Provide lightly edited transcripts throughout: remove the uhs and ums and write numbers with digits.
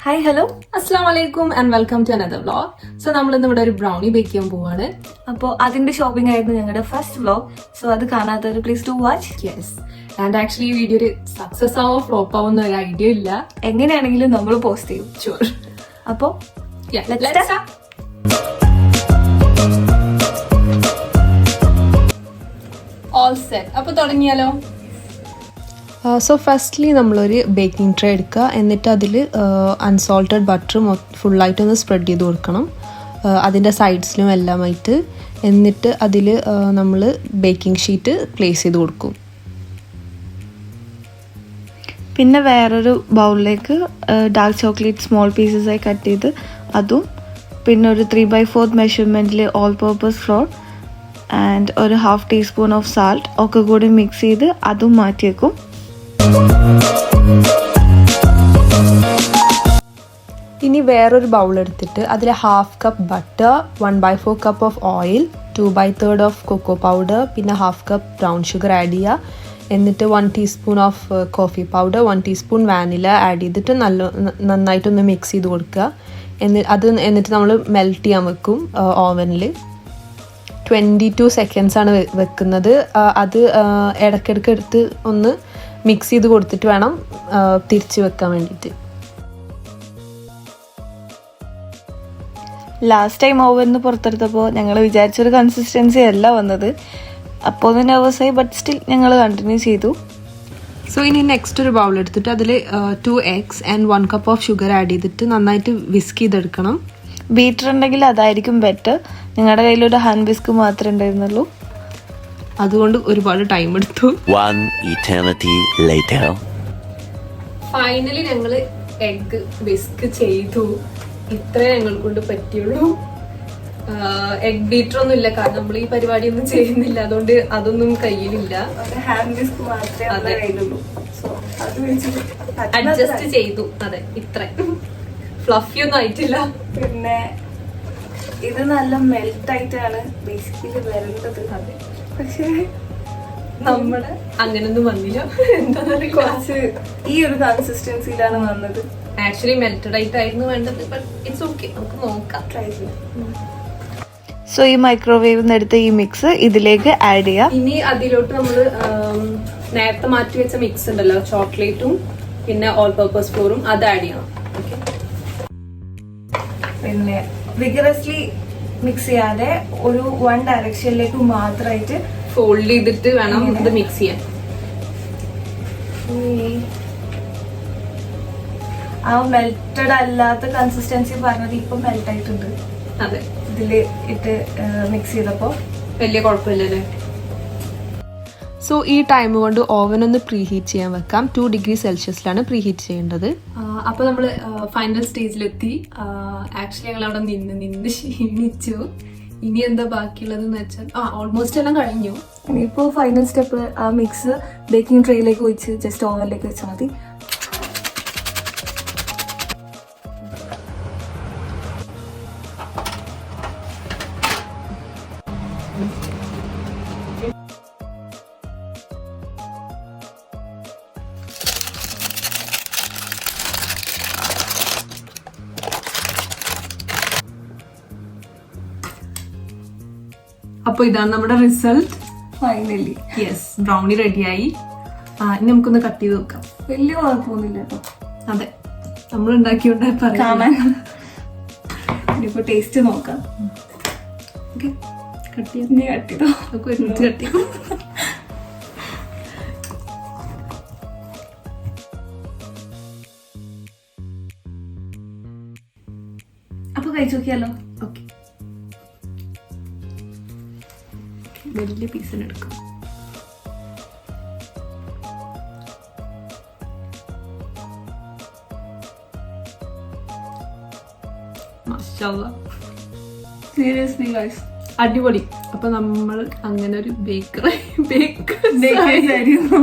Hi hello അസ്സലാമലൈക്കും and welcome to another vlog. So നമ്മൾ ഇന്ന് ഇവിടെ ഒരു ബ്രൗണി ബേക്ക് ചെയ്യാൻ പോവാണ്. അപ്പോൾ അതിന്റെ ഷോപ്പിംഗ് ആയിരുന്നു ഞങ്ങളുടെ ഫസ്റ്റ് വ്ലോഗ്. സോ അത് കാണാത്തവർ please to watch. Yes, and actually ഈ വീഡിയോ ഒരു സക്സസ് ആവോ ഫ്ലോപ്പ് ആവുന്ന ഒരു ഐഡിയ ഇല്ല. എങ്ങനെയാണെങ്കിലും നമ്മൾ പോസ്റ്റ് ചെയ്യും. ഷുവർ. അപ്പോൾ ഓൾ സെറ്റ്. അപ്പോൾ തുടങ്ങിയാലോ? സോ ഫസ്റ്റ്ലി നമ്മളൊരു ബേക്കിംഗ് ട്രേ എടുക്കുക. എന്നിട്ട് അതിൽ അൺസോൾട്ടഡ് ബട്ടർ ഫുള്ളായിട്ടൊന്ന് സ്പ്രെഡ് ചെയ്ത് കൊടുക്കണം, അതിൻ്റെ സൈഡ്സിലും എല്ലാമായിട്ട്. എന്നിട്ട് അതിൽ നമ്മൾ ബേക്കിംഗ് ഷീറ്റ് പ്ലേസ് ചെയ്ത് കൊടുക്കും. പിന്നെ വേറൊരു ബൗളിലേക്ക് ഡാർക്ക് ചോക്ലേറ്റ് സ്മോൾ പീസസ് ആയി കട്ട് ചെയ്ത് അതും, പിന്നെ ഒരു 3/4 മെഷർമെൻറ്റിൽ ഓൾ പർപ്പസ് ഫ്ലോർ ആൻഡ് ഒരു 1/2 ടീസ്പൂൺ ഓഫ് സാൾട്ട് ഒക്കെ കൂടി മിക്സ് ചെയ്ത് അതും മാറ്റി വെക്കും. ഇനി വേറൊരു ബൗൾ എടുത്തിട്ട് അതിൽ 1/2 cup butter, 1/4 cup of oil, 2/3 of cocoa powder, പിന്നെ 1/2 കപ്പ് ബ്രൗൺ ഷുഗർ ആഡ് ചെയ്യുക. എന്നിട്ട് 1 teaspoon of coffee powder, 1 teaspoon vanilla add ചെയ്തിട്ട് നന്നായിട്ടൊന്ന് മിക്സ് ചെയ്ത് കൊടുക്കുക. എന്നിട്ട് നമ്മൾ മെൽറ്റ് ചെയ്യാൻ വെക്കും ഓവനിൽ. 22 സെക്കൻഡ്സ് ആണ് വെക്കുന്നത്. അത് ഇടയ്ക്കിടയ്ക്ക് എടുത്ത് ഒന്ന് മിക്സ് ചെയ്ത് കൊടുത്തിട്ട് വേണം തിരിച്ച് വെക്കാൻ വേണ്ടിയിട്ട്. ലാസ്റ്റ് ടൈം ഓവനിന്ന് പുറത്തെടുത്തപ്പോൾ ഞങ്ങൾ വിചാരിച്ചൊരു കൺസിസ്റ്റൻസി അല്ല വന്നത്. അപ്പോൾ ഒന്ന് നെർവസായി, ബട്ട് സ്റ്റിൽ ഞങ്ങൾ കണ്ടിന്യൂ ചെയ്തു. സോ ഇനി നെക്സ്റ്റ് ഒരു ബൗൾ എടുത്തിട്ട് അതിൽ 2 eggs and 1 cup of sugar add ചെയ്തിട്ട് നന്നായിട്ട് വിസ്ക് ചെയ്തെടുക്കണം. ബീറ്റർ ഉണ്ടെങ്കിൽ അതായിരിക്കും ബെറ്റർ. ഞങ്ങളുടെ കയ്യിലൊരു ഹാൻഡ് വിസ്ക് മാത്രമേ ഉണ്ടായിരുന്നുള്ളൂ, അതുകൊണ്ട് ഒരുപാട് ടൈം എടുത്തു. ഫൈനലി ഞങ്ങൾ എഗ് വിസ്ക് ചെയ്തു. ഇത്രേ ഞങ്ങൾ കൊണ്ട് പറ്റിയുള്ളൂ. എഗ് ബീറ്റർ ഒന്നും ഇല്ല, കാരണം നമ്മൾ ഈ പരിപാടി ഒന്നും ചെയ്യുന്നില്ല, അതുകൊണ്ട് അതൊന്നും കയ്യിലില്ല. ഹാൻഡ് വിസ്ക് മാത്രമേ കയ്യിലുള്ളൂ. അഡ്ജസ്റ്റ് ചെയ്തു. അതെ, ഇത്ര ഫ്ലഫി ഒന്നും ആയിട്ടില്ല. പിന്നെ ഇത് നല്ല മെൽറ്റ് ആയിട്ടാണ് ബേസിക്കലി വരേണ്ടത്. അതെ, പക്ഷേ നമ്മുടെ അങ്ങനൊന്നും വന്നില്ല. എന്താ കുറച്ച് ഈ ഒരു കൺസിസ്റ്റൻസിയിലാണ് വന്നത്. ആക്ച്വലി മെൽറ്റഡ് ആയിട്ടായിരുന്നു വേണ്ടത്, ബട്ട് ഇറ്റ്സ് ഓക്കെ, നമുക്ക് നോക്കാം, ട്രൈ ചെയ്യാം. സോ ഈ മൈക്രോവേവിൽ നിന്ന് എടുത്ത ഈ മിക്സ് ഇതിലേക്ക് ആഡ് ചെയ്യാം. ഇനി അതിലോട്ട് നമ്മൾ നേരത്തെ മാറ്റി വെച്ച മിക്സ് ഉണ്ടല്ലോ, ചോക്ലേറ്റും പിന്നെ ഓൾ പർപ്പസ് ഫ്ലോറും, അത് ആഡ് ചെയ്യണം. പിന്നെ വിഗറസ്ലി മിക്സ് ചെയ്യാതെ ഒരു 1 ഡയറക്ഷനിലേക്ക് മാത്രമായിട്ട് ഫോൾഡ് ചെയ്തിട്ട് വേണം ഇത് മിക്സ് ചെയ്യാൻ. ആ മെൽറ്റഡ് അല്ലാത്ത കൺസിസ്റ്റൻസി പറഞ്ഞത് ഇപ്പൊ മെൽറ്റ് ആയിട്ടുണ്ട്. അതെ, ഇതില് ഇട്ട് മിക്സ് ചെയ്തപ്പോ വലിയ കുഴപ്പമില്ലല്ലേ. സോ ഈ ടൈം കൊണ്ട് ഓവൻ ഒന്ന് പ്രീ ഹീറ്റ് ചെയ്യാൻ വെക്കാം. 2 ഡിഗ്രി സെൽഷ്യസിലാണ് പ്രീ ഹീറ്റ് ചെയ്യേണ്ടത്. അപ്പൊ നമ്മൾ ഫൈനൽ സ്റ്റേജിലെത്തി. ആക്ച്വലി ഞങ്ങൾ അവിടെ നിന്ന് ക്ഷീണിച്ചു. ഇനി എന്താ ബാക്കിയുള്ളതെന്ന് വെച്ചാൽ ഓൾമോസ്റ്റ് എല്ലാം കഴിഞ്ഞു. ഇനിയിപ്പോ ഫൈനൽ സ്റ്റെപ്പ് ആ മിക്സ് ബേക്കിംഗ് ട്രേയിലേക്ക് ഒഴിച്ച് ജസ്റ്റ് ഓവനിലേക്ക് വെച്ചാൽ മതി. അപ്പൊ ഇതാണ് നമ്മുടെ റിസൾട്ട്. ഫൈനലി യെസ്, ബ്രൗണി റെഡിയായി. ഇനി നമുക്കൊന്ന് കട്ട് ചെയ്ത് വെക്കാം. വലിയ കുഴപ്പമൊന്നുമില്ല കേട്ടോ. അതെ, നമ്മൾ ഉണ്ടാക്കിയോണ്ടായി കാണാൻ. ഇനിയിപ്പോ ടേസ്റ്റ് നോക്കാം. ഓക്കെ, കട്ട് ചെയ്യാം. നീ കട്ട് ചെയ്തോ, നമുക്ക് ഒരുമിച്ച് കട്ട് ചെയ്യാം. അപ്പൊ കഴിച്ചു നോക്കിയാലോ. ഓക്കെ, വലിയ പീസിന് എടുക്കാം. സീരിയസ്ലി ഗൈസ്, അടിപൊളി. അപ്പൊ നമ്മൾ അങ്ങനെ ഒരു ബേക്കറി ആയിരുന്നു.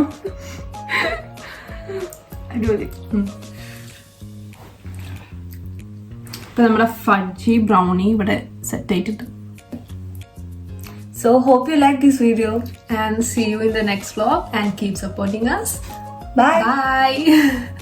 അടിപൊളി. ഇപ്പൊ നമ്മുടെ ഫഡ്ജി ബ്രൗണി ഇവിടെ സെറ്റ് ആയിട്ടുണ്ട്. So hope you like this video and see you in the next vlog and keep supporting us. Bye. Bye.